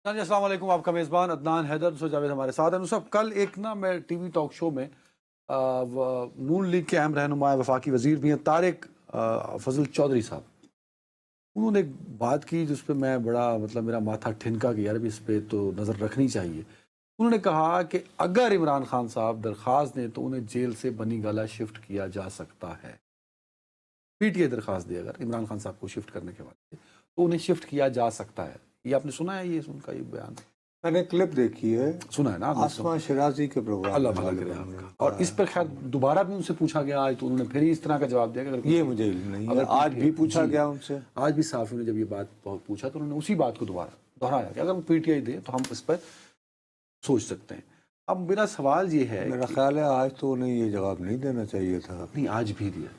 جی السلام علیکم، آپ کا میزبان عدنان حیدر جاوید ہمارے ساتھ ہیں۔ صاحب کل ایک میں ٹی وی ٹاک شو میں نون لیگ کے اہم رہنما وفاقی وزیر بھی ہیں طارق فضل چودھری صاحب، انہوں نے ایک بات کی جس پہ میں بڑا میرا ماتھا ٹھنکا کہ یار ابھی اس پہ تو نظر رکھنی چاہیے۔ انہوں نے کہا کہ اگر عمران خان صاحب درخواست دیں تو انہیں جیل سے بنی گالہ شفٹ کیا جا سکتا ہے۔ پی ٹی آئی درخواست دے اگر عمران خان صاحب کو شفٹ کرنے کے بعد تو انہیں شفٹ کیا جا سکتا ہے۔ یہ آپ نے سنا ہے؟ یہ ان کا یہ بیان میں نے کلپ دیکھی ہے، سنا ہے نا آسما شرازی کے پروگرام اللہ بھلا کرے آپ کا۔ اور اس پر خیر دوبارہ بھی ان سے پوچھا گیا آج تو انہوں نے پھر اس طرح کا جواب دیا کہ اگر یہ مجھے علم نہیں ہے، آج بھی پوچھا گیا ان سے، آج بھی صحافیوں نے جب یہ بات پوچھا تو انہوں نے اسی بات کو دوبارہ دہرایا کہ اگر وہ پی ٹی آئی دے تو ہم اس پر سوچ سکتے ہیں۔ اب میرا سوال یہ ہے، میرا خیال ہے آج تو انہیں یہ جواب نہیں دینا چاہیے تھا۔ نہیں آج بھی دیا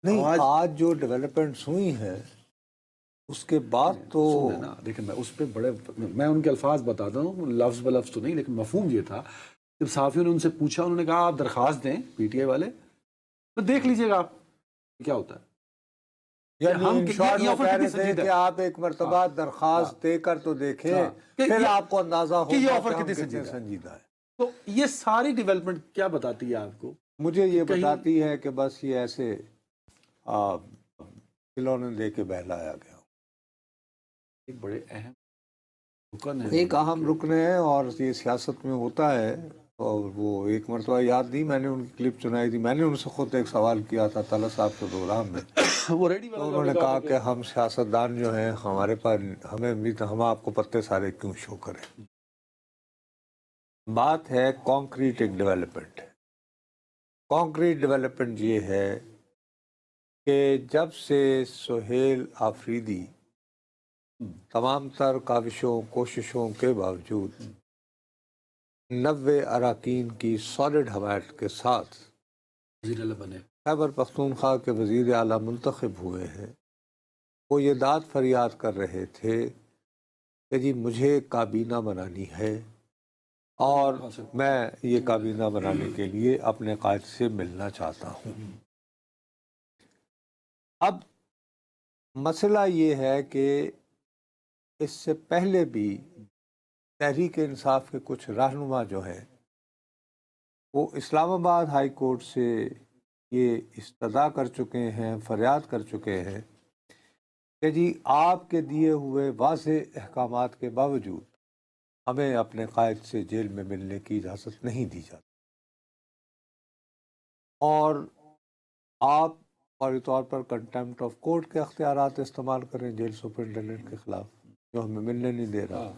نہیں، آج جو ڈیولپمنٹس ہوئی ہیں اس کے بعد تو نا دیکھیں میں اس پہ میں ان کے الفاظ بتاتا ہوں، لفظ بلفظ تو نہیں، لیکن مفہوم یہ تھا جب صحافیوں نے ان سے پوچھا انہوں نے کہا آپ درخواست دیں پی ٹی آئی والے تو دیکھ لیجئے گا آپ کیا ہوتا ہے۔ یعنی ان شارٹ وہ کہہ رہے تھے کہ آپ ایک مرتبہ درخواست دے کر تو دیکھیں، پھر آپ کو اندازہ ہوگا کہ آفر کتنے سنجیدہ ہے۔ تو یہ ساری ڈیولپمنٹ کیا بتاتی ہے آپ کو؟ مجھے یہ بتاتی ہے کہ بس یہ ایسے کھلونے دے کے بہلایا گیا، ایک بڑے اہم رکن ہے، ایک اہم رکن ہے، اور یہ سیاست میں ہوتا ہے۔ اور وہ ایک مرتبہ یاد نہیں، میں نے ان کی کلپ سنائی تھی، میں نے ان سے خود ایک سوال کیا تھا طلعت صاحب کے پروگرام میں، وہ ریڈی تو انہوں نے کہا کہ ہم سیاستدان جو ہیں ہمارے پاس ہم آپ کو پتے سارے کیوں شو کریں۔ بات ہے کانکریٹ ایک ڈیولپمنٹ ہے۔ کانکریٹ ڈیولپمنٹ یہ ہے کہ جب سے سہیل آفریدی تمام تر کاوشوں کوششوں کے باوجود 90 اراکین کی سالڈ حمایت کے ساتھ وزیر اعلیٰ بنے، خیبر پختونخوا کے وزیر اعلیٰ منتخب ہوئے ہیں، وہ یہ داد فریاد کر رہے تھے کہ جی مجھے کابینہ بنانی ہے اور میں یہ کابینہ بنانے کے لیے اپنے قائد سے ملنا چاہتا ہوں۔ اب مسئلہ یہ ہے کہ اس سے پہلے بھی تحریک انصاف کے کچھ رہنما جو ہیں وہ اسلام آباد ہائی کورٹ سے یہ استدعا کر چکے ہیں، فریاد کر چکے ہیں کہ جی آپ کے دیے ہوئے واضح احکامات کے باوجود ہمیں اپنے قائد سے جیل میں ملنے کی اجازت نہیں دی جاتی، اور آپ فوری طور پر کنٹیمپٹ آف کورٹ کے اختیارات استعمال کریں جیل سپرنٹینڈنٹ کے خلاف جو ہمیں ملنے نہیں دے رہا۔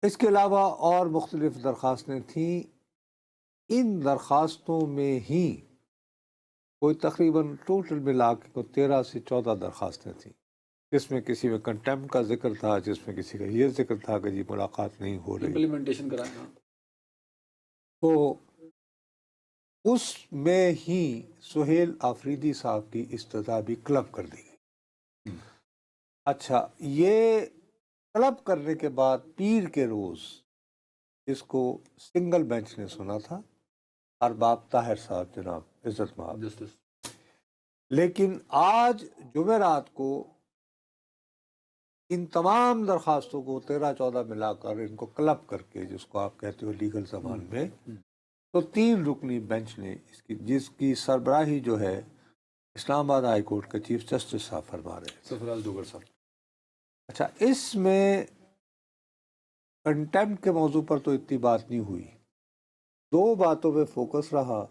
اس کے علاوہ اور مختلف درخواستیں تھیں، ان درخواستوں میں ہی کوئی تقریباً ٹوٹل ملا کے 13 سے 14 درخواستیں تھیں، جس میں کسی میں کنٹیمپٹ کا ذکر تھا، جس میں کسی کا یہ ذکر تھا کہ جی ملاقات نہیں ہو رہی، امپلیمنٹیشن کرانا۔ تو اس میں ہی سہیل آفریدی صاحب کی استدعا بھی کلب کر دی گئی۔ اچھا، یہ کلب کرنے کے بعد پیر کے روز اس کو سنگل بینچ نے سنا تھا، ارباب طاہر صاحب جناب عزت مآب، لیکن آج جمعرات کو ان تمام درخواستوں کو 13-14 ملا کر ان کو کلب کر کے، جس کو آپ کہتے ہو لیگل زبان میں، تو 3 رکنی بینچ نے جس کی سربراہی جو ہے اسلام آباد ہائی کورٹ کے چیف جسٹس صاحب فرما رہے ہیں، سرفراز دوگر صاحب۔ اچھا، اس میں کنٹیمپٹ کے موضوع پر تو اتنی بات نہیں ہوئی، 2 باتوں پہ فوکس رہا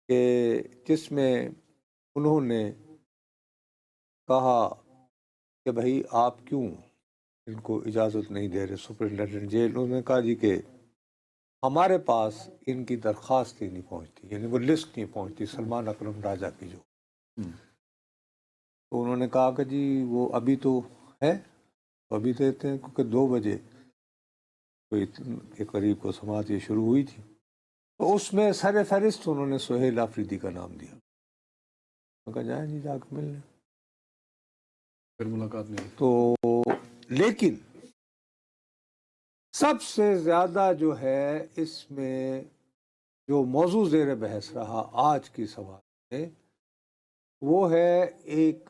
کہ جس میں انہوں نے کہا کہ بھائی آپ کیوں ان کو اجازت نہیں دے رہے سپرنٹینڈنٹ جیل۔ انہوں نے کہا جی کہ ہمارے پاس ان کی درخواست ہی نہیں پہنچتی، یعنی وہ لسٹ نہیں پہنچتی سلمان اکرم راجہ کی جو۔ تو انہوں نے کہا کہ جی وہ ابھی تو ہے، تو ابھی دیتے ہیں، کیونکہ 2 بجے کے قریب کو سماعت یہ شروع ہوئی تھی، تو اس میں سر فہرست انہوں نے سہیل آفریدی کا نام دیا۔ میں کہا جائیں جی جا کے مل لیں، پھر ملاقات نہیں۔ تو لیکن سب سے زیادہ جو ہے اس میں جو موضوع زیر بحث رہا آج کی سماعت میں، وہ ہے ایک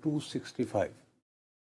265।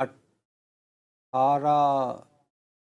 18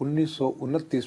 1929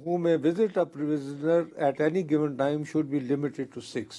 who may visit a prisoner at any given time should be limited to 6।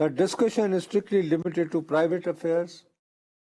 The discussion is strictly limited to private affairs,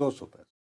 265।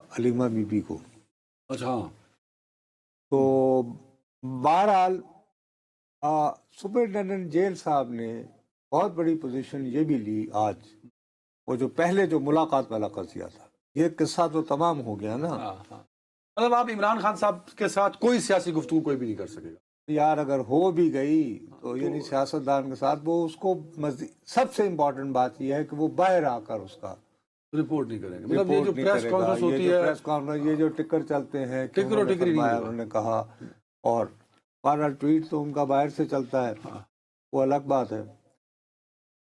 Aleema Bibi کو. اچھا ہاں. تو بہرحال سپرنٹینڈنٹ جیل صاحب نے بہت بڑی پوزیشن یہ بھی لی آج. وہ جو پہلے جو ملاقات والا قضیہ تھا، یہ قصہ تو تمام ہو گیا نا. ہاں ہاں. مطلب آپ عمران خان صاحب کے ساتھ کوئی سیاسی گفتگو کوئی بھی نہیں کر سکے گا. یار اگر ہو بھی گئی تو یعنی سیاستدان کے ساتھ وہ اس کو سب سے امپورٹنٹ بات یہ ہے کہ وہ باہر آ کر اس کا رپورٹ نہیں کریں گے. مطلب یہ رپورٹ جو نہیں پریس کرے گا. کانفرنس یہ ہوتی جو ہے، پریس کانفرنس، یہ جو ٹکر چلتے ہیں کہ ٹکر و ٹکری نہیں ہوگا. انہوں نے کہا، اور بہرحال ٹویٹ تو ان کا باہر سے چلتا ہے، وہ الگ بات ہے.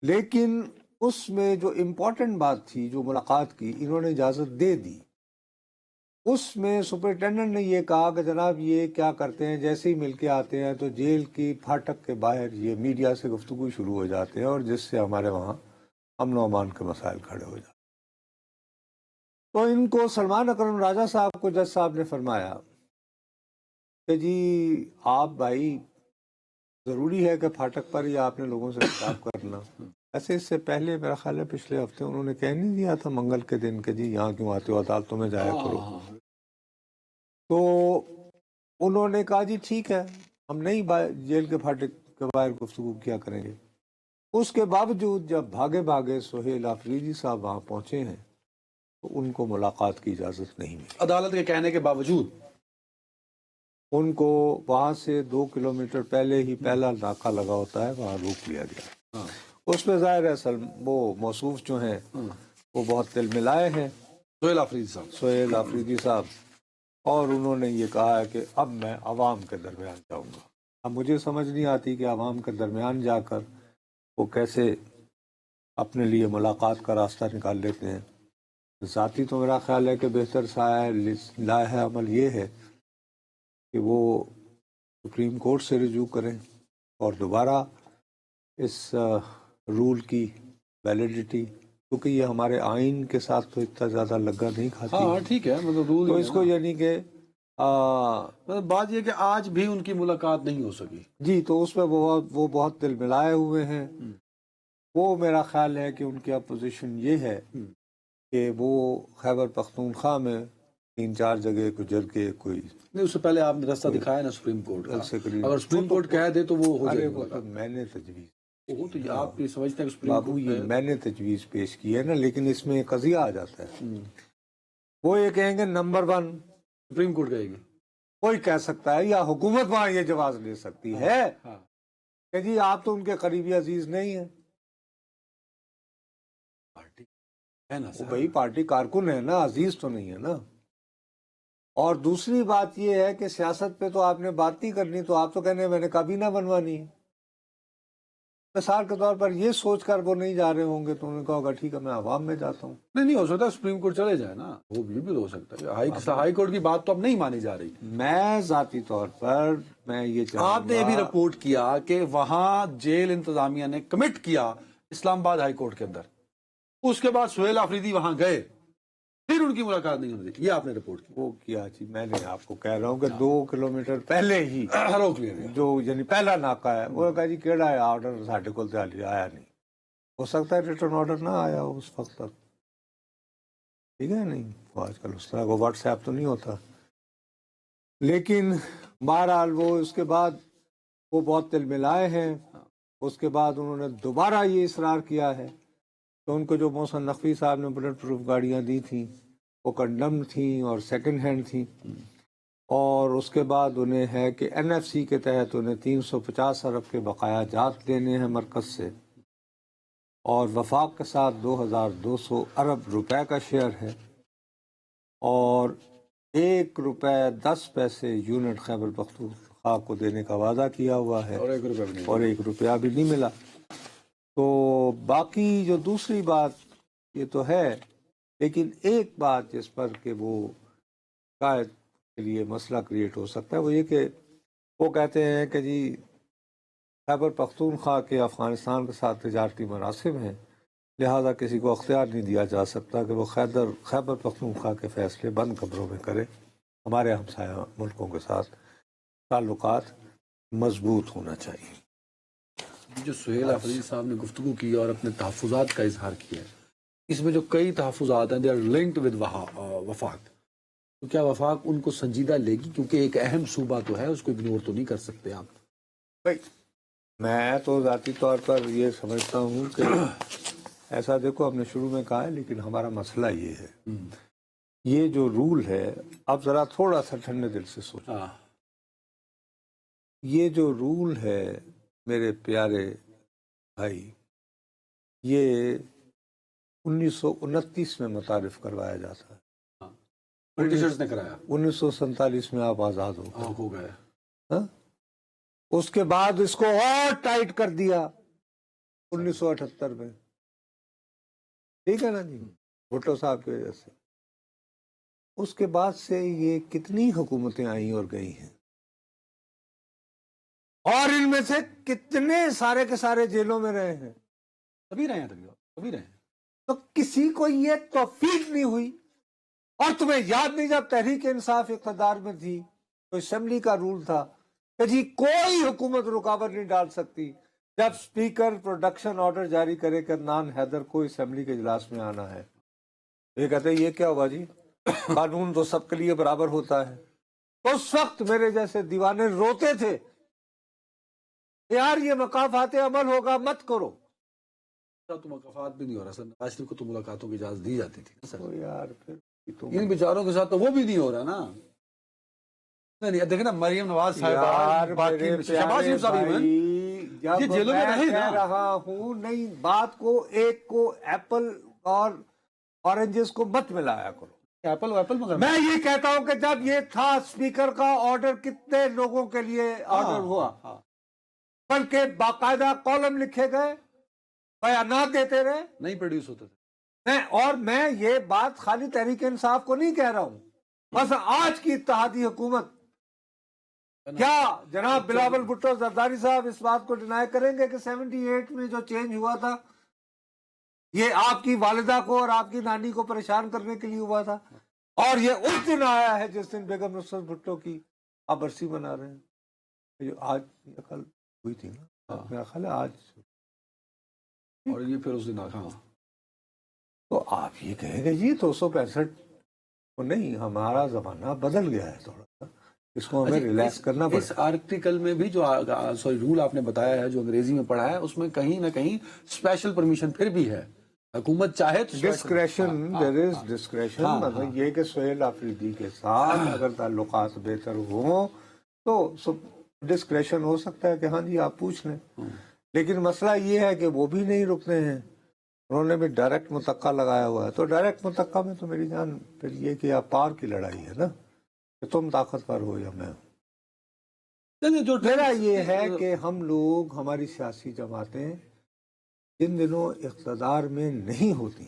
لیکن اس میں جو امپورٹنٹ بات تھی جو ملاقات کی، انہوں نے اجازت دے دی. اس میں سپرنٹینڈنٹ نے یہ کہا کہ جناب یہ کیا کرتے ہیں، جیسے ہی مل کے آتے ہیں تو جیل کی پھاٹک کے باہر یہ میڈیا سے گفتگو شروع ہو جاتے ہیں، اور جس سے ہمارے وہاں امن و امان کے مسائل کھڑے ہو جاتے ہیں. تو ان کو سلمان اکرم راجہ صاحب کو جج صاحب نے فرمایا کہ جی آپ بھائی ضروری ہے کہ پھاٹک پر ہی آپ نے لوگوں سے خطاب کرنا. ایسے اس سے پہلے میرا خیال ہے پچھلے ہفتے انہوں نے کہہ نہیں دیا تھا منگل کے دن کہ جی یہاں کیوں آتے ہو، عدالتوں میں جایا کرو. تو انہوں نے کہا جی ٹھیک ہے، ہم نہیں جیل کے پھاٹک کے باہر گفتگو کیا کریں گے. اس کے باوجود جب بھاگے بھاگے سہیل آفریدی صاحب وہاں پہنچے ہیں تو ان کو ملاقات کی اجازت نہیں ملی. عدالت کے کہنے کے باوجود ان کو وہاں سے 2 کلومیٹر پہلے ہی پہلا ناکہ لگا ہوتا ہے، وہاں روک لیا گیا. اس میں ظاہر ہے وہ موصوف جو ہیں وہ بہت تل ملائے ہیں، سہیل آفریدی صاحب. سہیل آفریدی صاحب، اور انہوں نے یہ کہا ہے کہ اب میں عوام کے درمیان جاؤں گا. اب مجھے سمجھ نہیں آتی کہ عوام کے درمیان جا کر وہ کیسے اپنے لیے ملاقات کا راستہ نکال لیتے ہیں. ذاتی تو میرا خیال ہے کہ بہتر لائحہ عمل یہ ہے کہ وہ سپریم کورٹ سے رجوع کریں اور دوبارہ اس رول کی ویلیڈیٹی، کیونکہ یہ ہمارے آئین کے ساتھ تو اتنا زیادہ لگا نہیں کھاتی. ہاں ٹھیک ہے، مطلب رول تو اس کو یعنی کہ مطلب بات یہ کہ آج بھی ان کی ملاقات نہیں ہو سکی. جی، تو اس میں وہ بہت دل ملائے ہوئے ہیں. وہ میرا خیال ہے کہ ان کی اپوزیشن یہ ہے کہ وہ خیبر پختونخوا میں 3-4 جگہ کو جرگے کوئی نہیں، اس سے پہلے آپ نے راستہ دکھایا نا سپریم کورٹ کا. اگر سپریم کورٹ کہہ دے تو وہ ہو جائے گا. میں نے تجویز وہ تو آپ یہ سمجھتے ہیں کہ سپریم بابو یہ میں نے تجویز پیش کی ہے نا، لیکن اس میں ایک قضیہ آ جاتا ہے. وہ یہ کہیں گے نمبر 1 سپریم کورٹ کہے گی، کوئی کہہ سکتا ہے یا حکومت وہاں یہ جواز لے سکتی ہے کہ جی آپ تو ان کے قریبی عزیز نہیں ہیں. پارٹی ہے نا وہ بھائی پارٹی کارکن ہے نا، عزیز تو نہیں ہے نا. اور دوسری بات یہ ہے کہ سیاست پہ تو آپ نے بات نہیں کرنی، تو آپ تو کہنے میں نے کابینہ بنوانی ہے. مثال کے طور پر یہ سوچ کر وہ نہیں جا رہے ہوں گے تو انہوں نے کہا ہوگا ٹھیک ہے میں عوام میں جاتا ہوں. نہیں ہو سکتا سپریم کورٹ چلے جائے نا، وہ بھی ہو سکتا ہے. ہائی کورٹ کی بات تو اب نہیں مانی جا رہی. میں ذاتی طور پر میں یہ چاہوں گا، آپ نے یہ بھی رپورٹ کیا کہ وہاں جیل انتظامیہ نے کمٹ کیا اسلام آباد ہائی کورٹ کے اندر، اس کے بعد سہیل آفریدی وہاں گئے، پھر ان کی ملاقات نہیں ہوئی. یہ آپ نے رپورٹ کی. وہ کیا جی، میں نے آپ کو کہہ رہا ہوں کہ 2 کلومیٹر پہلے ہی روک لیا گیا. جو یعنی پہلا ناکہ ہے، وہ کہا جی کیڑا ہے آرڈر ساڈے کول تے حالی آیا نہیں. ہو سکتا ہے ریٹرن آرڈر نہ آیا ہو اس وقت تک، ٹھیک ہے. نہیں وہ آج کل اس طرح کو واٹس ایپ تو نہیں ہوتا. لیکن بہرحال وہ اس کے بعد وہ بہت تل ملائے ہیں. اس کے بعد انہوں نے دوبارہ یہ اصرار کیا ہے کہ ان کو جو محسن نقوی صاحب نے بلٹ پروف گاڑیاں دی تھیں وہ کنڈم تھیں اور سیکنڈ ہینڈ تھیں. اور اس کے بعد انہیں ہے کہ این ایف سی کے تحت انہیں 350 ارب کے بقایا جات دینے ہیں مرکز سے، اور وفاق کے ساتھ 2200 ارب روپے کا شیئر ہے، اور 1 روپے 10 پیسے یونٹ خیبر پختونخوا کو دینے کا وعدہ کیا ہوا ہے، اور 1 روپیہ بھی نہیں. اور 1 روپیہ بھی نہیں ملا. تو باقی جو دوسری بات یہ تو ہے، لیکن ایک بات جس پر کہ وہ شاید کے لیے مسئلہ کریٹ ہو سکتا ہے وہ یہ کہ وہ کہتے ہیں کہ جی خیبر پختونخوا کے افغانستان کے ساتھ تجارتی مراسم ہیں، لہذا کسی کو اختیار نہیں دیا جا سکتا کہ وہ خیبر پختونخوا کے فیصلے بند کمروں میں کرے. ہمارے ہمسایہ ملکوں کے ساتھ تعلقات مضبوط ہونا چاہیے. جو سہیل آفریدی صاحب نے گفتگو کی اور اپنے تحفظات کا اظہار کیا ہے، اس میں جو کئی تحفظات ہیں دے آر لنکڈ ود وفاق. تو کیا وفاق ان کو سنجیدہ لے گی؟ کیونکہ ایک اہم صوبہ تو ہے، اس کو اگنور تو نہیں کر سکتے آپ. بھائی میں تو ذاتی طور پر یہ سمجھتا ہوں کہ ایسا دیکھو ہم نے شروع میں کہا ہے، لیکن ہمارا مسئلہ یہ ہے، یہ جو رول ہے، اب ذرا تھوڑا سا ٹھنڈے دل سے سوچو. ہاں یہ جو رول ہے میرے پیارے بھائی، یہ 1929 میں متعارف کروایا جاتا ہے. برٹشرز نے کرایا. 1947 میں آپ آزاد ہو گئے. ہاں ہو گئے. ہاں؟ اس کے بعد اس کو اور ٹائٹ کر دیا 1978 میں. ٹھیک ہے نا جی، بھٹو صاحب کی وجہ سے. اس کے بعد سے یہ کتنی حکومتیں آئیں اور گئی ہیں، اور ان میں سے کتنے سارے کے سارے جیلوں میں رہے ہیں. تبھی رہے ہیں تبھی رہے ہیں. تو کسی کو یہ توفیق نہیں ہوئی. اور تمہیں یاد نہیں جب تحریک انصاف اقتدار میں تھی تو اسمبلی کا رول تھا کہ جی کوئی حکومت رکاوٹ نہیں ڈال سکتی جب سپیکر پروڈکشن آرڈر جاری کرے کہ عدنان حیدر کو اسمبلی کے اجلاس میں آنا ہے. یہ کہتے ہیں یہ کیا ہوا جی، قانون تو سب کے لیے برابر ہوتا ہے. تو اس وقت میرے جیسے دیوانے روتے تھے، یار یہ مقافات عمل ہوگا مت کرو. تو مقافات بھی نہیں ہو رہا سر. نواز شریف کو تو ملاقاتوں کی اجازت دی جاتی تھی نا سر. تو یار پھر ان بیچاروں کے ساتھ تو وہ بھی نہیں ہو رہا نا. نہیں دیکھیں نا، مریم نواز صاحب، باقی شہباز شریف صاحب یہ جیلوں میں رہے نا. کہہ رہا ہوں نہیں، بات کو ایک کو ایپل اور اورنجز کو مت ملایا کرو. ایپل مگر میں یہ کہتا ہوں کہ جب یہ تھا اسپیکر کا آرڈر کتنے لوگوں کے لیے آرڈر ہوا، بلکہ باقاعدہ کالم لکھے گئے، بیانات دیتے رہے، نہیں پروڈیوس ہوتے تھے. اور میں یہ بات خالی تحریک انصاف کو نہیں کہہ رہا ہوں، بس آج کی اتحادی حکومت. کیا جناب بلاول بھٹو زرداری صاحب اس بات کو ڈینائی کریں گے کہ 78 میں جو چینج ہوا تھا یہ آپ کی والدہ کو اور آپ کی نانی کو پریشان کرنے کے لیے ہوا تھا، اور یہ اس دن آیا ہے جس دن بیگم نصرت بھٹو کی آپ برسی منا رہے ہیں، جو آج کل ہوئی تھی نا، میرا خیال ہے آج. اور یہ پھر اس دن ہاں. تو آپ یہ کہیں گے جی 265 نہیں، ہمارا زمانہ بدل گیا ہے تھوڑا سا، اس کو ہمیں ریلیکس کرنا پڑے. اس آرٹیکل میں بھی جو رول آپ نے بتایا ہے جو انگریزی میں پڑھا ہے، اس میں کہیں نہ کہیں اسپیشل پرمیشن پھر بھی ہے. حکومت چاہے تو ڈسکریشن، دیر از ڈسکریشن. مطلب یہ کہ سہیل آفریدی کے ساتھ اگر تعلقات بہتر ہوں تو ڈسکریشن ہو سکتا ہے کہ ہاں جی آپ پوچھ لیں. لیکن مسئلہ یہ ہے کہ وہ بھی نہیں رکتے ہیں، انہوں نے بھی ڈائریکٹ متقع لگایا ہوا ہے. تو ڈائریکٹ متقع میں تو میری جان پھر یہ کہ آپ پار کی لڑائی ہے نا، کہ تم طاقتور ہو یا میں. میرا یہ ہے کہ ہم لوگ، ہماری سیاسی جماعتیں جن دنوں اقتدار میں نہیں ہوتی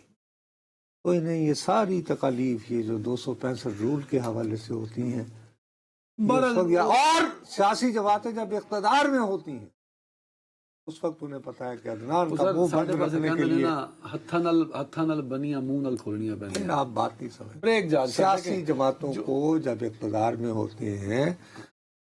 تو انہیں یہ ساری تکالیف یہ جو 265 رول کے حوالے سے ہوتی ہیں، اور سیاسی جماعتیں جب اقتدار میں ہوتی ہیں اس وقت انہیں پتا ہے کہ عدنان کا منہ بند رکھنے کے لیے ہتھا نل بنیا منہ نل کھولنیاں پہنی. آپ بات نہیں سمجھ. سیاسی جماعتوں کو جب اقتدار میں ہوتے ہیں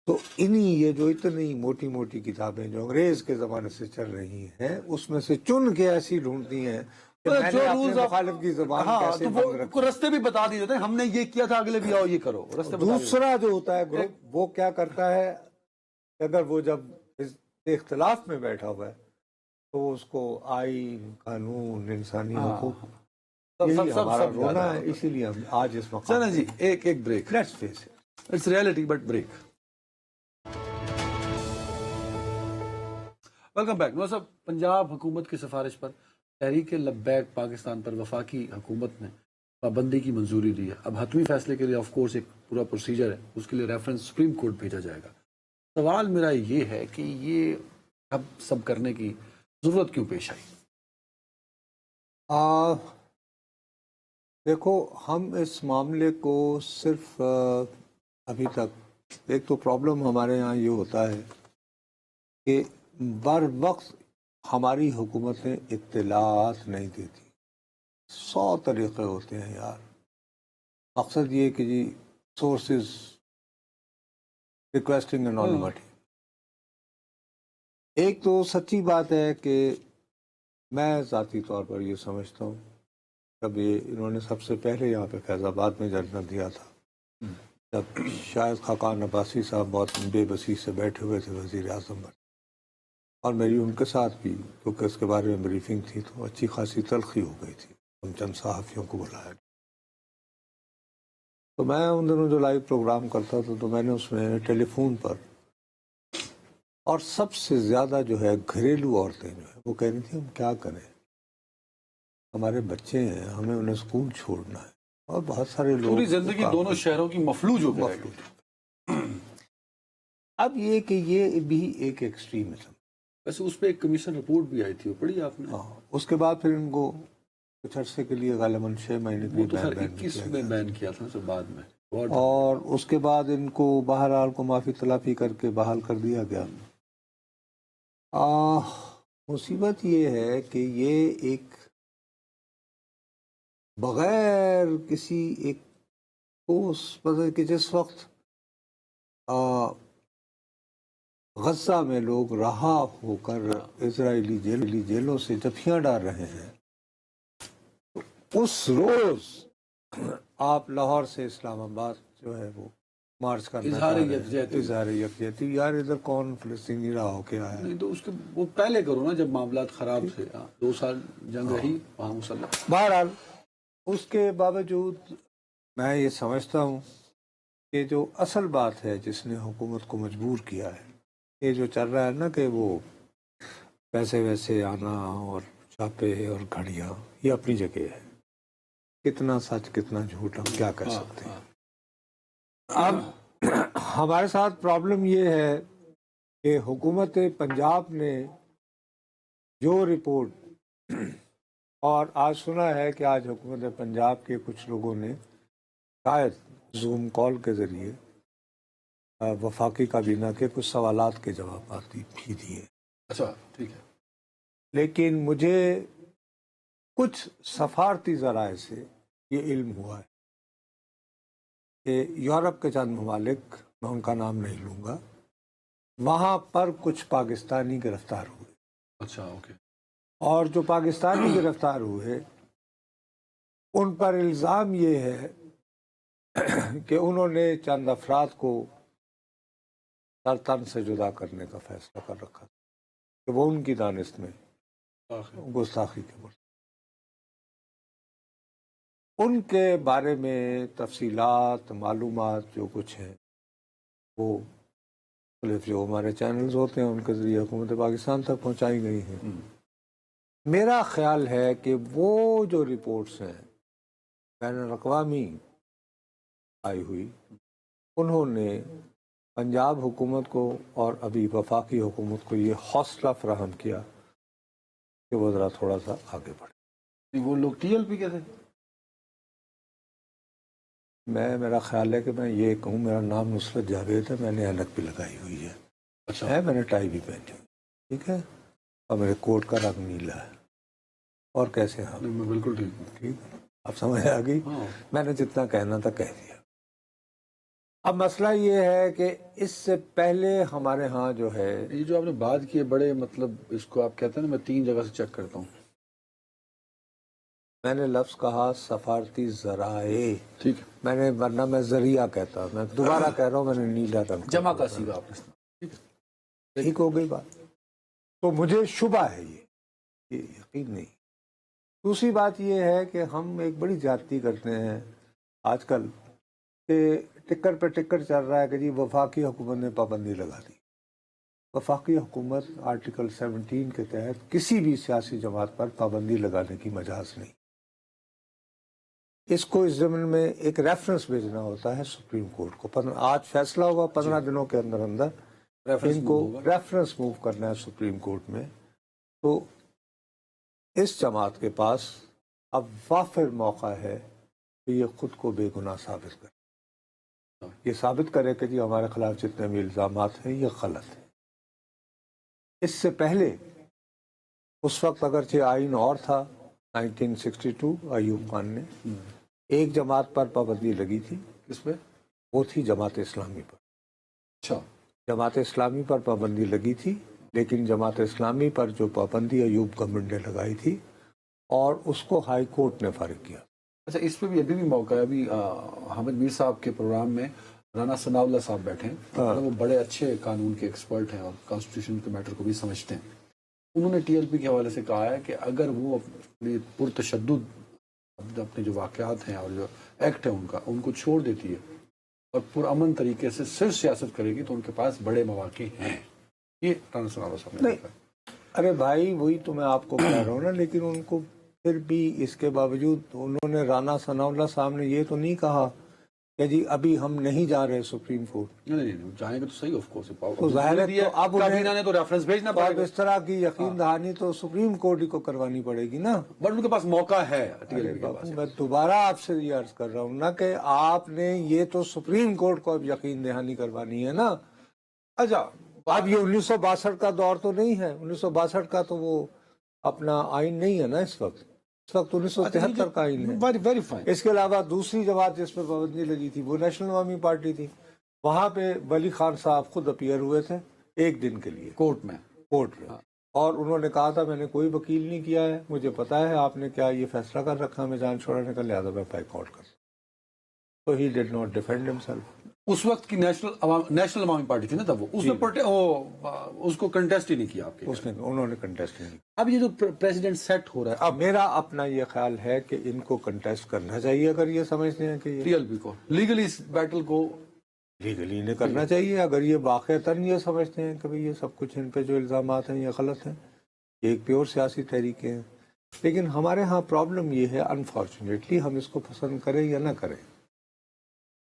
تو یہ جو اتنی موٹی موٹی کتابیں جو انگریز کے زمانے سے چل رہی ہیں اس میں سے چن کے ایسی ڈھونڈتی ہیں کہ میں نے اپنے مخالف کی زبان کیسے بند رکھی. رستے بھی بتا دیے جاتے ہیں، ہم نے یہ کیا تھا، اگلے بھی آؤ یہ کرو. دوسرا جو ہوتا ہے گروپ وہ کیا کرتا ہے کہ اگر وہ جب اختلاف میں بیٹھا ہوا ہے تو اس کو آئین، قانون، انسانی حقوق، یہی ہمارا رونا ہے. اسی لیے ہم آج اس وقت چلیں جی ایک break. Let's face it, it's reality but break. Welcome back. No صاحب، پنجاب حکومت کی سفارش پر تحریک لبیک پاکستان پر وفاقی حکومت نے پابندی کی منظوری دی ہے. اب حتمی فیصلے کے لیے آف کورس ایک پورا پروسیجر ہے، اس کے لیے ریفرنس سپریم کورٹ بھیجا جائے گا. سوال میرا یہ ہے کہ یہ اب سب کرنے کی ضرورت کیوں پیش آئی؟ دیکھو، ہم اس معاملے کو صرف ابھی تک ایک تو پرابلم ہمارے یہاں یہ ہوتا ہے کہ بر وقت ہماری حکومتیں اطلاعات نہیں دیتی. 100 طریقے ہوتے ہیں یار. مقصد یہ کہ جی سورسز ریکویسٹنگ انونیمٹی. ایک تو سچی بات ہے کہ میں ذاتی طور پر یہ سمجھتا ہوں، کبھی انہوں نے سب سے پہلے یہاں پہ فیض آباد میں جرنل دیا تھا جب شاید خاقان عباسی صاحب بہت بے بسی سے بیٹھے ہوئے تھے وزیر اعظم پر، اور میری ان کے ساتھ بھی کیونکہ اس کے بارے میں بریفنگ تھی تو اچھی خاصی تلخی ہو گئی تھی، ہم چند صحافیوں کو بلایا تو میں ان دنوں جو لائیو پروگرام کرتا تھا تو میں نے اس میں ٹیلی فون پر، اور سب سے زیادہ جو ہے گھریلو عورتیں جو ہیں وہ کہہ رہی تھیں ہم کیا کریں، ہمارے بچے ہیں، ہمیں انہیں اسکول چھوڑنا ہے، اور بہت سارے لوگ پوری زندگی دونوں شہروں کی مفلوج ہو گئے. اب یہ کہ یہ بھی ایک ایکسٹریمزم. ویسے اس پہ ایک کمیشن رپورٹ بھی آئی تھی، وہ پڑھی آپ نے؟ ہاں، اس کے بعد پھر ان کو کچھ عرصے کے لیے غالباً 6 مہینے کے وہ تو لیے خیر بین 21 میں بین کیا تھا سر بعد میں، اور اس کے بعد ان کو بہرحال کو معافی تلافی کر کے بحال کر دیا گیا. مصیبت یہ ہے کہ یہ ایک بغیر کسی ایک ٹھوس کہ جس وقت غزہ میں لوگ رہا ہو کر اسرائیلی جیلوں سے جفیاں ڈال رہے ہیں، اس روز آپ لاہور سے اسلام آباد جو ہے وہ مارچ کرنا اظہار چاہ رہے یکجہتی. ہیں، اظہار یکجہتی. یار ادھر کون فلسطینی رہا ہو کے آیا؟ نہیں تو اس کے وہ پہلے کرو نا جب معاملات خراب تھے. 2 سال جنگ رہی وہاں مسلح. بہرحال اس کے باوجود میں یہ سمجھتا ہوں کہ جو اصل بات ہے جس نے حکومت کو مجبور کیا ہے، یہ جو چل رہا ہے نا کہ وہ پیسے ویسے آنا اور چھاپے اور گھڑیاں، یہ اپنی جگہ ہے. کتنا سچ کتنا جھوٹ ہم کیا کر سکتے ہیں. اب ہمارے ساتھ پرابلم یہ ہے کہ حکومت پنجاب نے جو رپورٹ، اور آج سنا ہے کہ آج حکومت پنجاب کے کچھ لوگوں نے شاید زوم کال کے ذریعے وفاقی کابینہ کے کچھ سوالات کے جوابات بھی دیے. اچھا ٹھیک ہے. لیکن مجھے کچھ سفارتی ذرائع سے یہ علم ہوا ہے کہ یورپ کے چند ممالک، میں ان کا نام نہیں لوں گا، وہاں پر کچھ پاکستانی گرفتار ہوئے. اچھا اوکے. اور جو پاکستانی گرفتار ہوئے ان پر الزام یہ ہے کہ انہوں نے چند افراد کو تن سے جدا کرنے کا فیصلہ کر رکھا کہ وہ ان کی دانست میں گستاخی کے مرتکب. ان کے بارے میں تفصیلات معلومات جو کچھ ہیں وہ مختلف جو ہمارے چینلز ہوتے ہیں ان کے ذریعے حکومت پاکستان تک پہنچائی گئی ہیں. میرا خیال ہے کہ وہ جو رپورٹس ہیں بین الاقوامی آئی ہوئی، انہوں نے پنجاب حکومت کو اور ابھی وفاقی حکومت کو یہ حوصلہ فراہم کیا کہ وہ ذرا تھوڑا سا آگے بڑھے. وہ لوگ ٹی ایل پی کے تھے. میرا خیال ہے کہ میں یہ کہوں، میرا نام نصرت جاوید ہے، میں نے اینک بھی لگائی ہوئی ہے. اچھا ہے، میں نے ٹائی بھی پہنی ہوئی، ٹھیک ہے، اور میرے کوٹ کا رنگ نیلا ہے. اور کیسے ہاں میں بالکل ٹھیک ہوں. ٹھیک، اب سمجھ آ گئی. میں نے جتنا کہنا تھا کہہ دیا. اب مسئلہ یہ ہے کہ اس سے پہلے ہمارے ہاں جو ہے یہ جو آپ نے بات کی ہے بڑے مطلب اس کو آپ کہتے ہیں نا، میں 3 جگہ سے چیک کرتا ہوں. میں نے لفظ کہا سفارتی ذرائع، ٹھیک ہے، میں نے، ورنہ میں ذریعہ کہتا. میں دوبارہ کہہ رہا ہوں، میں نے نیلا رنگ جمع کا سیگا آپ نے. ٹھیک ہے، ٹھیک ہو گئی بات. تو مجھے شبہ ہے یہ یقین نہیں. دوسری بات یہ ہے کہ ہم ایک بڑی زیادتی کرتے ہیں آج کل کہ ٹکر پہ ٹکر چل رہا ہے کہ جی وفاقی حکومت نے پابندی لگا دی. وفاقی حکومت آرٹیکل 17 کے تحت کسی بھی سیاسی جماعت پر پابندی لگانے کی مجاز نہیں. اس کو اس ضمن میں ایک ریفرنس بھیجنا ہوتا ہے سپریم کورٹ کو. آج فیصلہ ہوگا 15 دنوں کے اندر اندر ان کو ریفرنس موو کرنا ہے سپریم کورٹ میں. تو اس جماعت کے پاس اب وافر موقع ہے کہ یہ خود کو بے گناہ ثابت کرے، یہ ثابت کرے کہ جی ہمارے خلاف جتنے بھی الزامات ہیں یہ غلط ہیں. اس سے پہلے اس وقت اگرچہ آئین اور تھا 1962، ایوب خان نے ایک جماعت پر پابندی لگی تھی. کس پہ؟ وہ تھی جماعت اسلامی پر. اچھا، جماعت اسلامی پر پابندی لگی تھی، لیکن جماعت اسلامی پر جو پابندی ایوب گورنمنٹ نے لگائی تھی اور اس کو ہائی کورٹ نے فارغ کیا. اچھا اس پہ بھی ابھی بھی موقع ہے. ابھی حامد میر صاحب کے پروگرام میں رانا ثناء اللہ صاحب بیٹھے ہیں، وہ بڑے اچھے قانون کے ایکسپرٹ ہیں اور کانسٹیٹیوشن کے میٹر کو بھی سمجھتے ہیں. انہوں نے ٹی ایل پی کے حوالے سے کہا ہے کہ اگر وہ اپنی پرتشدد اپنے جو واقعات ہیں اور جو ایکٹ ہے ان کو چھوڑ دیتی ہے اور پرامن طریقے سے صرف سیاست کرے گی تو ان کے پاس بڑے مواقع ہیں. یہ رانا ثناء اللہ صاحب نے کہا. ارے بھائی وہی تو میں آپ کو کہہ رہا ہوں نا، لیکن ان کو پھر بھی اس کے باوجود انہوں نے رانا ثناء اللہ صاحب نے یہ تو نہیں کہا کہ جی ابھی ہم نہیں جا رہے سپریم کورٹ. نہیں جائیں گے تو صحیح، آف کورس تو ظاہر ہے تو اب کابینہ نے تو ریفرنس بھیجنا اب پڑے گا. اس طرح کی یقین دہانی تو سپریم کورٹ ہی کو کروانی پڑے گی نا. بٹ ان کے پاس موقع ہے ٹی ایل پی کے باپو پاس. میں دوبارہ آپ سے یہ عرض کر رہا ہوں نا کہ آپ نے یہ تو سپریم کورٹ کو اب یقین دہانی کروانی ہے نا. اچھا اب یہ 1962 کا دور تو نہیں ہے، 1962 کا تو وہ اپنا آئین نہیں ہے نا اس وقت 1973 کا آئین ہے. Very fine. اس کے علاوہ دوسری جماعت جس پہ پابندی لگی تھی وہ نیشنل عوامی پارٹی تھی. وہاں پہ ولی خان صاحب خود اپیئر ہوئے تھے ایک دن کے لیے کورٹ میں اور انہوں نے کہا تھا میں نے کوئی وکیل نہیں کیا ہے، مجھے پتا ہے آپ نے کیا یہ فیصلہ کر رکھا میں جان چھوڑانے کا، لہٰذا میں بیک آؤٹ کر سکتا. تو he did not defend himself. اس وقت کی نیشنل عوامی پارٹی تھی نا تب وہ اس کو کنٹیسٹ ہی نہیں کیا آپ کے. انہوں نے کنٹیسٹ نہیں. اب یہ جو پریزیڈنٹ سیٹ ہو رہا ہے اب میرا اپنا یہ خیال ہے کہ ان کو کنٹیسٹ کرنا چاہیے اگر یہ سمجھتے ہیں کہ ٹی ایل پی کو لیگلی اس بیٹل کو لیگلی انہیں کرنا چاہیے. اگر یہ واقعتاً یہ سمجھتے ہیں کہ یہ سب کچھ ان پہ جو الزامات ہیں یہ غلط ہیں، یہ ایک پیور سیاسی تحریکیں ہیں. لیکن ہمارے ہاں پرابلم یہ ہے انفارچونیٹلی ہم اس کو پسند کریں یا نہ کریں.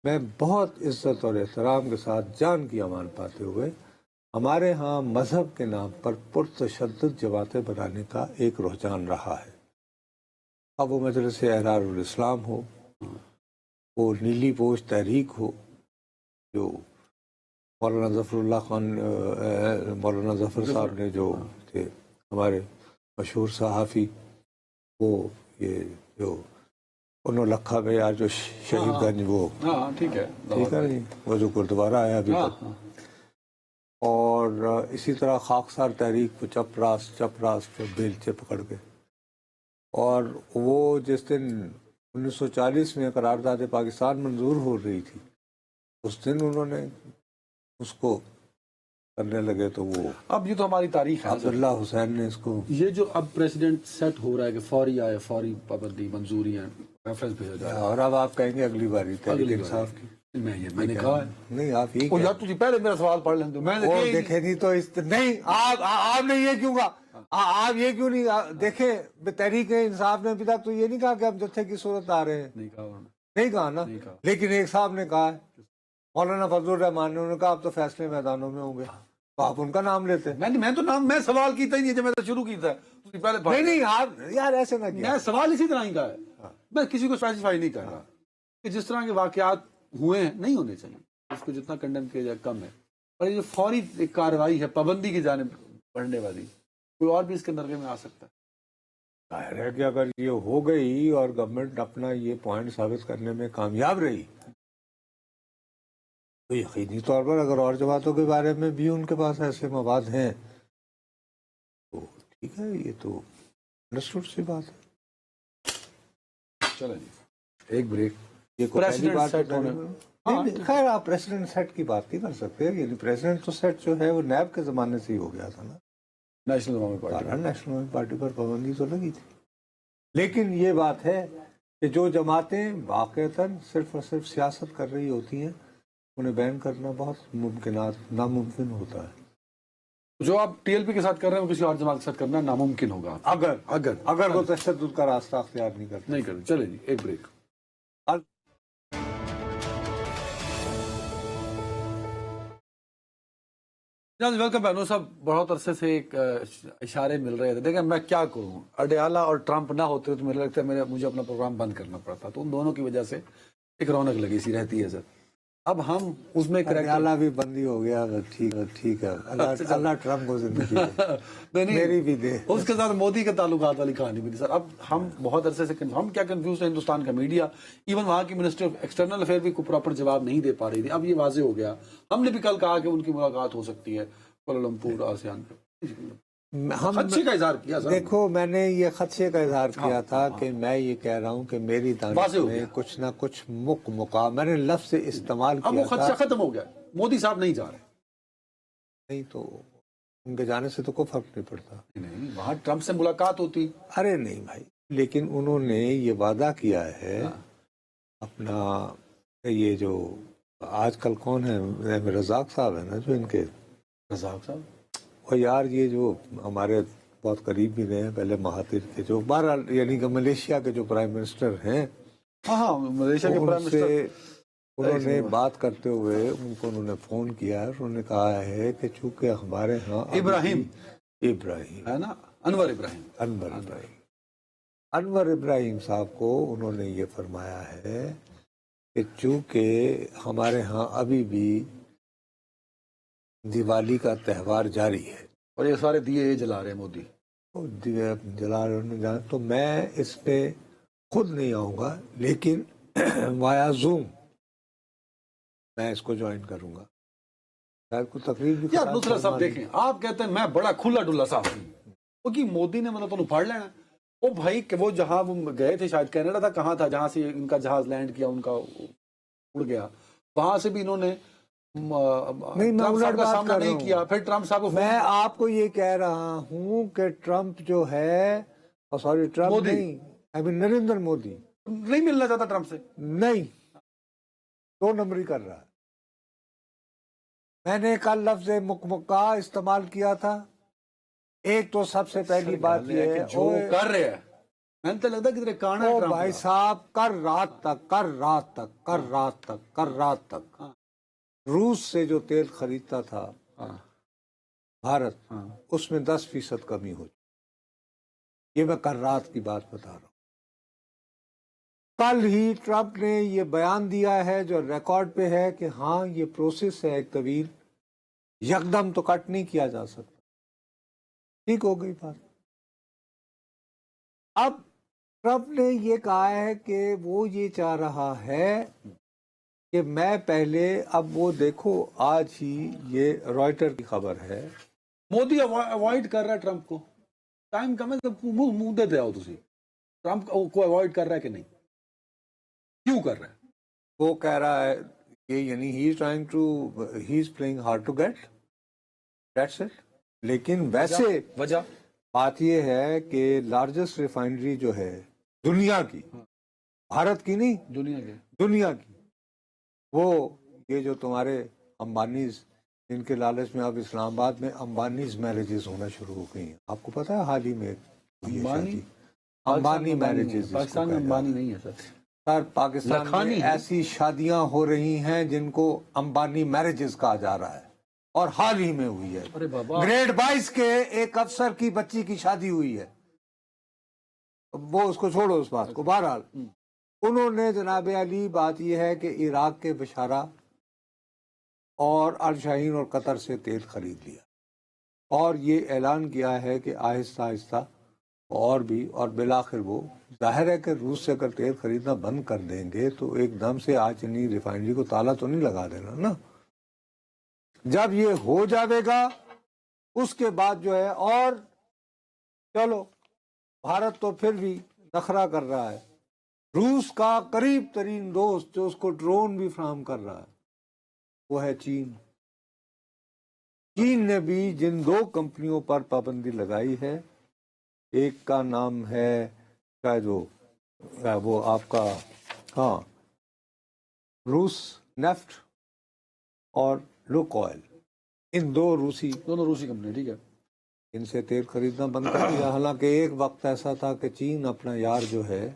میں بہت عزت اور احترام کے ساتھ جان کی امان پاتے ہوئے ہمارے ہاں مذہب کے نام پر پرتشدد جماعتیں بنانے کا ایک رجحان رہا ہے. اب وہ مجلس احرار الاسلام ہو، وہ نیلی پوش تحریک ہو جو مولانا ظفر اللہ خان مولانا ظفر صاحب نے جو تھے ہمارے مشہور صحافی، وہ یہ جو انہوں لکھا میں یار جو شہید گنج وہ ٹھیک ہے جی وہ جو گردوارہ آیا ابھی تک. اور اسی طرح خاکسار تحریک کو چپراس کے بیلچے پکڑ کے. اور وہ جس دن 1940 میں قرارداد پاکستان منظور ہو رہی تھی اس دن انہوں نے اس کو کرنے لگے تو وہ اب یہ تو ہماری تاریخ ہے. عبداللہ حسین نے اس کو یہ جو اب پریزیڈنٹ سیٹ ہو رہا ہے کہ فوری آئے، فوری پابندی منظوری ہے، ریفرنس بھیجا جائے. اور اب آپ کہیں گے اگلی باری تحریک انصاف کی. میں نے کہا ہے نہیں آپ یہ یار تجھے پہلے میرا سوال پڑھ لیں تو میں نے دیکھے نہیں تو نہیں آپ نے یہ کیوں کہا، آپ یہ کیوں نہیں دیکھے. تحریک انصاف نے ابھی تک تو یہ نہیں کہا کہ ہم جتھے کی صورت آ رہے ہیں، نہیں کہا نا. لیکن ایک صاحب نے کہا ہے مولانا فضل الرحمان نے، انہوں نے کہا اب تو فیصلے میدانوں میں ہوں گے، تو آپ ان کا نام لیتے. میں سوال کیتا ہی نہیں جب میں شروع کیتا ہے پہلے. نہیں آپ یار ایسے نہ کیا. میں سوال اسی طرح ہی کا ہے، میں کسی کو اسپیسیفائی نہیں کر رہا کہ جس طرح کے واقعات ہوئے ہیں نہیں ہونے چاہیے، اس کو جتنا کنڈیم کیا جائے کم ہے. اور یہ جو فوری ایک کارروائی ہے پابندی کی جانب بڑھنے والی، کوئی اور بھی اس کے نرغے میں آ سکتا ہے. ظاہر ہے کہ اگر یہ ہو گئی اور گورنمنٹ اپنا یہ پوائنٹ ثابت کرنے میں کامیاب رہی تو یقینی طور پر اگر اور جماعتوں کے بارے میں بھی ان کے پاس ایسے مواد ہیں تو ٹھیک ہے، یہ تو انڈرسٹوڈ سی بات ہے. چلیں جی ایک بریک. یہ پہلی بات خیر آپ پریزیڈنٹ سیٹ کی بات نہیں کر سکتے. یعنی پریزیڈنٹ تو سیٹ جو ہے وہ نیب کے زمانے سے ہی ہو گیا تھا نا. نیشنل عوامی پارٹی نیشنل عوامی پارٹی پر پابندی تو لگی تھی. لیکن یہ بات ہے کہ جو جماعتیں واقعتاً صرف اور صرف سیاست کر رہی ہوتی ہیں انہیں بین کرنا بہت ناممکن ہوتا ہے. جو آپ ٹی ایل پی کے ساتھ کر رہے ہیں وہ کسی اور جماعت کے ساتھ کرنا ناممکن ہوگا اگر وہ تشدد کا راستہ اختیار نہیں کرتے. چلیں جی ایک بریک. ویلکم بہنوں صاحب. بہت عرصے سے ایک اشارے مل رہے تھے، دیکھیں میں کیا کروں، اڈیالہ اور ٹرمپ نہ ہوتے تو مجھے لگتا ہے مجھے اپنا پروگرام بند کرنا پڑتا. تو ان دونوں کی وجہ سے ایک رونق لگی سی رہتی ہے سر. اب ہم اس میں اڈیالہ بھی بندی ہو گیا. ٹھیک ہے اللہ ٹرمپ کو زندگی میری بھی دے. اس کے ساتھ مودی کے تعلقات والی کہانی بھی تھی سر. اب ہم بہت عرصے سے ہم کیا کنفیوز ہیں، ہندوستان کا میڈیا، ایون وہاں کی منسٹر آف ایکسٹرنل افیئر بھی کوئی پراپر جواب نہیں دے پا رہی تھی. اب یہ واضح ہو گیا. ہم نے بھی کل کہا کہ ان کی ملاقات ہو سکتی ہے کوالالمپور آسیان پہ. ہم خدشے کا اظہار کیا سر. دیکھو میں نے یہ خدشے کا اظہار کیا تھا کہ میں یہ کہہ رہا ہوں کہ میری دانش واضح ہو میں گیا. کچھ نہ کچھ مکا میں نے لفظ استعمال اب کیا وہ تھا. خدشہ ختم ہو گیا, مودی صاحب نہیں جا رہے. نہیں تو ان کے جانے سے تو کوئی فرق نہیں پڑتا. نہیں, وہاں ٹرمپ سے ملاقات ہوتی. ارے نہیں بھائی, لیکن انہوں نے یہ وعدہ کیا ہے اپنا, یہ جو آج کل کون ہے, رزاق صاحب ہے نا جو ان کے, رزاق صاحب, اور یار یہ جو ہمارے بہت قریب بھی رہے ہیں پہلے مہاتیر کے, جو بہرحال یعنی کہ ملیشیا کے جو پرائم منسٹر ہیں, ہاں ملیشیا کے پرائم ان سے منسٹر, انہوں نے بات کرتے ہوئے ان کو انہوں نے فون کیا ہے. انہوں نے کہا ہے کہ چونکہ ہمارے ہاں ابراہیم ہے نا, انور ابراہیم, انور ابراہیم صاحب کو انہوں نے یہ فرمایا ہے کہ چونکہ ہمارے ہاں ابھی بھی دیوالی کا تہوار جاری ہے اور یہ سارے دیے جلا رہے ہیں مودی, جلا رہے ہیں, تو میں اس پہ خود نہیں آؤں گا, لیکن وایا زوم میں اس کو جوائن کروں گا. شاید کوئی تقریر بھی یار نصرت صاحب دیکھیں, آپ کہتے ہیں میں بڑا کھلا ڈلا صاحب ہوں, کیونکہ مودی نے مطلب تو پھاڑ لینا. وہ بھائی کہ وہ جہاں وہ گئے تھے شاید کینیڈا تھا, کہاں تھا جہاں سے ان کا جہاز لینڈ کیا, ان کا اڑ گیا, وہاں سے بھی انہوں نے ٹرمپ صاحب کا سامنا نہیں کیا. پھر ٹرمپ صاحب کو میں آپ کو یہ کہہ رہا ہوں کہ ٹرمپ جو ہے, سوری ٹرمپ نہیں, نریندر مودی نہیں ملنا چاہتا ٹرمپ سے, نہیں, 2 نمبری کر رہا ہے. میں نے کل لفظ مکمکا استعمال کیا تھا. ایک تو سب سے پہلی بات یہ ہے جو کر رہے ہیں, میں تو لگتا ہے کہ کانا او بھائی صاحب, کر رات تک روس سے جو تیل خریدتا تھا بھارت, اس میں 10% کمی ہو. یہ میں کر رات کی بات بتا رہا ہوں. کل ہی ٹرمپ نے یہ بیان دیا ہے جو ریکارڈ پہ ہے کہ ہاں یہ پروسیس ہے ایک طویل, یکدم تو کٹ نہیں کیا جا سکتا. ٹھیک ہو گئی بات. اب ٹرمپ نے یہ کہا ہے کہ وہ یہ چاہ رہا ہے کہ میں پہلے, اب وہ دیکھو آج ہی یہ رائٹر کی خبر ہے, مودی اوائڈ کر رہا ہے ٹرمپ کو. ٹائم کم ہے, منہ دیتے آؤ تسی, ٹرمپ کو اوائڈ کر رہا ہے کہ نہیں, کیوں کر رہا ہے؟ وہ کہہ رہا ہے یہ, یعنی he is playing hard to get, that's it. لیکن ویسے وجہ بات یہ ہے کہ لارجسٹ ریفائنری جو ہے دنیا کی, بھارت کی نہیں, دنیا کی, وہ یہ جو تمہارے امبانیز, ان کے لالچ میں اب اسلام آباد میں امبانیز میرجز ہونا شروع ہو گئی ہیں. آپ کو پتا ہے حال ہی میں ہوئی ہے شادی, امبانی میرجز. پاکستان میں امبانی نہیں ہے سر, پاکستان میں ایسی شادیاں ہو رہی ہیں جن کو امبانی میرجز کہا جا رہا ہے, اور حال ہی میں ہوئی ہے. گریڈ 22 کے ایک افسر کی بچی کی شادی ہوئی ہے. وہ اس کو چھوڑو اس بات کو. بہرحال انہوں نے جناب علی, بات یہ ہے کہ عراق کے بشارہ اور الشاہین اور قطر سے تیل خرید لیا, اور یہ اعلان کیا ہے کہ آہستہ آہستہ اور بھی, اور بالآخر وہ ظاہر ہے کہ روس سے اگر تیل خریدنا بند کر دیں گے تو ایک دم سے آج نہیں ریفائنری کو تالا تو نہیں لگا دینا نا. جب یہ ہو جاوے گا اس کے بعد جو ہے, اور چلو بھارت تو پھر بھی نخرہ کر رہا ہے. روس کا قریب ترین دوست جو اس کو ڈرون بھی فراہم کر رہا ہے وہ ہے چین. چین نے بھی جن 2 کمپنیوں پر پابندی لگائی ہے, ایک کا نام ہے شاید وہ آپ کا, ہاں, روس نیفٹ اور لوک آئل, ان دونوں روسی کمپنی, ٹھیک ہے, ان سے تیل خریدنا بند کر دیا. حالانکہ ایک وقت ایسا تھا کہ چین اپنا یار جو ہے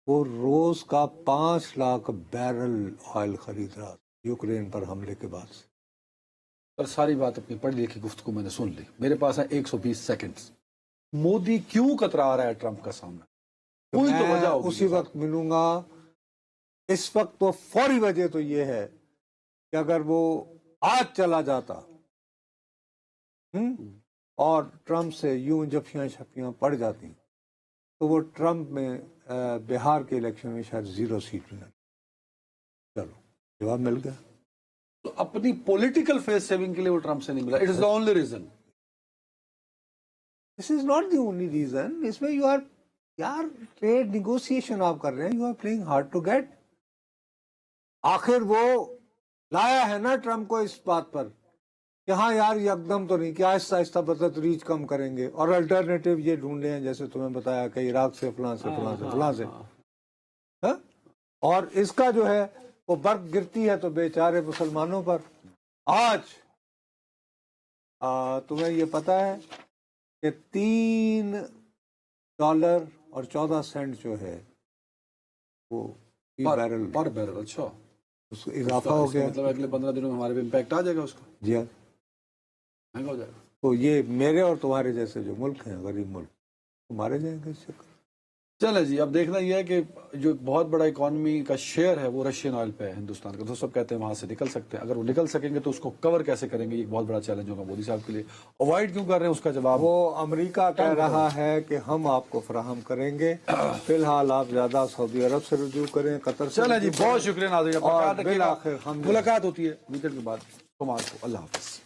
وہ روز کا 5 لاکھ بیرل آئل خرید رہا تھا یوکرین پر حملے کے بعد سے. پر ساری بات اپنی پڑھ لکھی گفتگو میں نے سن لی. میرے پاس ہے 120 سیکنڈز. مودی کیوں کترا رہا ہے ٹرمپ کا سامنا, کوئی تو وجہ ہوگی. اسی وقت ملوں گا. اس وقت تو فوری وجہ تو یہ ہے کہ اگر وہ آج چلا جاتا اور ٹرمپ سے یوں جفیاں شفیاں پڑ جاتی تو وہ ٹرمپ میں بہار کے الیکشن میں شاید 0 سیٹ ملا. چلو جواب مل گیا. تو اپنی پولیٹیکل فیس سیونگ کے لیے وہ ٹرمپ سے نہیں ملا. It is the only reason. This is not the only reason. اس میں یار ٹریڈ نیگوسیشن آپ کر رہے ہیں, you are playing hard to get. آخر وہ لایا ہے نا ٹرمپ کو اس بات پر کہ ہاں یار یکدم تو نہیں, کہ آہستہ آہستہ بتدریج کم کریں گے, اور الٹرنیٹیو یہ ڈھونڈے ہیں جیسے تمہیں بتایا کہ عراق سے فلاں سے فلاں سے فلاں سے. ہاں؟ اور اس کا جو ہے وہ برق گرتی ہے تو بیچارے مسلمانوں پر. آج تمہیں یہ پتا ہے کہ $3.14 جو ہے وہ بیرل پر بیرل. اچھا, اس کو اضافہ ہو گیا. مطلب اگلے 15 دنوں میں ہمارے بھی امپیکٹ آ جائے گا اس کا, جی ہاں, مہنگا ہو جائے گا. تو یہ میرے اور تمہارے جیسے جو ملک ہیں, غریب ملک, تمہارے جائیں گے اس سے. چلے جی, اب دیکھنا یہ ہے کہ جو بہت بڑا اکانومی کا شیئر ہے وہ رشین آئل پہ ہے ہندوستان کا. تو سب کہتے ہیں وہاں سے نکل سکتے ہیں. اگر وہ نکل سکیں گے تو اس کو کور کیسے کریں گے, یہ ایک بہت بڑا چیلنج ہوگا مودی صاحب کے لیے. اوائڈ کیوں کر رہے ہیں اس کا جواب وہ امریکہ کہہ رہا ہے کہ ہم آپ کو فراہم کریں گے, فی الحال آپ زیادہ سعودی عرب سے رجوع کریں, قطر سے. چلیں جی, بہت شکریہ ناظرین. اور بالآخر ہم ملاقات ہوتی ہے ویکینڈ کے بعد. کمار کو اللہ حافظ.